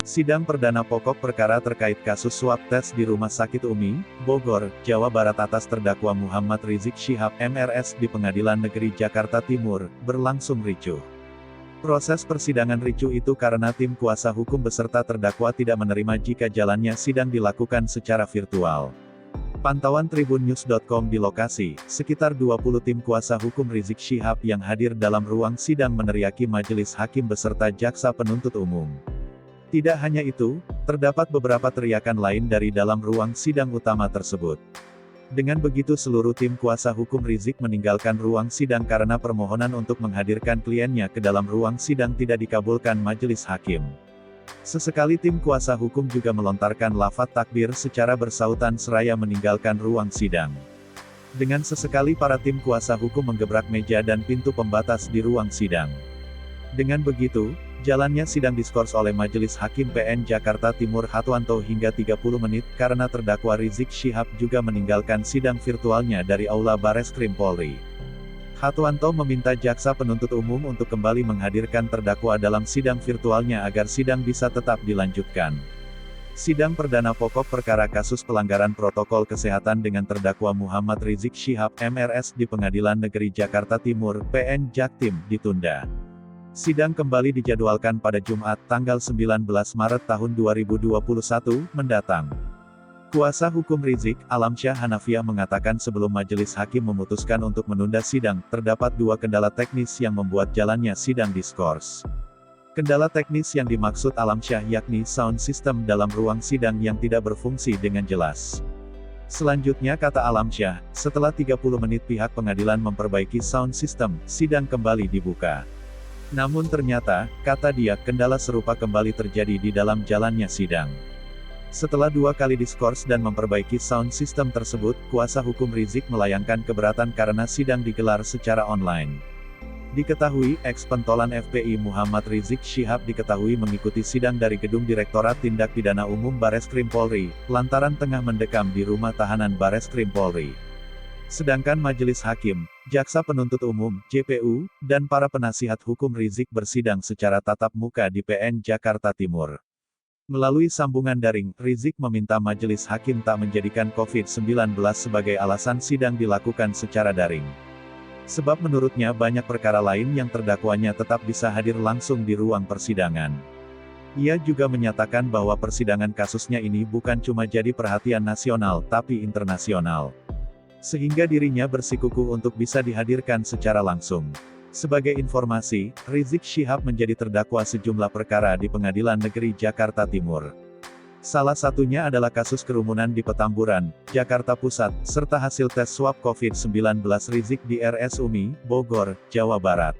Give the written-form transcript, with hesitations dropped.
Sidang perdana pokok perkara terkait kasus swab tes di Rumah Sakit Umi, Bogor, Jawa Barat atas terdakwa Muhammad Rizik Syihab MRS di Pengadilan Negeri Jakarta Timur, berlangsung ricuh. Proses persidangan ricuh itu karena tim kuasa hukum beserta terdakwa tidak menerima jika jalannya sidang dilakukan secara virtual. Pantauan tribunnews.com di lokasi, sekitar 20 tim kuasa hukum Rizik Syihab yang hadir dalam ruang sidang meneriaki majelis hakim beserta jaksa penuntut umum. Tidak hanya itu, terdapat beberapa teriakan lain dari dalam ruang sidang utama tersebut. Dengan begitu seluruh tim kuasa hukum Rizik meninggalkan ruang sidang karena permohonan untuk menghadirkan kliennya ke dalam ruang sidang tidak dikabulkan majelis hakim. Sesekali tim kuasa hukum juga melontarkan lafaz takbir secara bersautan seraya meninggalkan ruang sidang. Dengan sesekali para tim kuasa hukum menggebrak meja dan pintu pembatas di ruang sidang. Dengan begitu, jalannya sidang diskors oleh Majelis Hakim PN Jakarta Timur Hatwanto hingga 30 menit karena terdakwa Rizik Syihab juga meninggalkan sidang virtualnya dari Aula Bareskrim Polri. Hatwanto meminta jaksa penuntut umum untuk kembali menghadirkan terdakwa dalam sidang virtualnya agar sidang bisa tetap dilanjutkan. Sidang perdana pokok perkara kasus pelanggaran protokol kesehatan dengan terdakwa Muhammad Rizik Syihab MRS di Pengadilan Negeri Jakarta Timur PN Jaktim ditunda. Sidang kembali dijadwalkan pada Jumat, tanggal 19 Maret tahun 2021, mendatang. Kuasa hukum Rizik, Alamsyah Hanafiah mengatakan sebelum majelis hakim memutuskan untuk menunda sidang, terdapat dua kendala teknis yang membuat jalannya sidang diskors. Kendala teknis yang dimaksud Alamsyah yakni sound system dalam ruang sidang yang tidak berfungsi dengan jelas. Selanjutnya kata Alamsyah, setelah 30 menit pihak pengadilan memperbaiki sound system, sidang kembali dibuka. Namun ternyata, kata dia, kendala serupa kembali terjadi di dalam jalannya sidang. Setelah dua kali diskors dan memperbaiki sound system tersebut, kuasa hukum Rizik melayangkan keberatan karena sidang digelar secara online. Diketahui, eks-pentolan FPI Muhammad Rizik Syihab diketahui mengikuti sidang dari Gedung Direktorat Tindak Pidana Umum Bareskrim Polri, lantaran tengah mendekam di rumah tahanan Bareskrim Polri. Sedangkan majelis hakim, jaksa penuntut umum, JPU, dan para penasihat hukum Rizik bersidang secara tatap muka di PN Jakarta Timur. Melalui sambungan daring, Rizik meminta majelis hakim tak menjadikan COVID-19 sebagai alasan sidang dilakukan secara daring. Sebab menurutnya banyak perkara lain yang terdakwanya tetap bisa hadir langsung di ruang persidangan. Ia juga menyatakan bahwa persidangan kasusnya ini bukan cuma jadi perhatian nasional tapi internasional. Sehingga dirinya bersikukuh untuk bisa dihadirkan secara langsung. Sebagai informasi, Rizik Syihab menjadi terdakwa sejumlah perkara di Pengadilan Negeri Jakarta Timur. Salah satunya adalah kasus kerumunan di Petamburan, Jakarta Pusat, serta hasil tes swab COVID-19 Rizik di RS Umi, Bogor, Jawa Barat.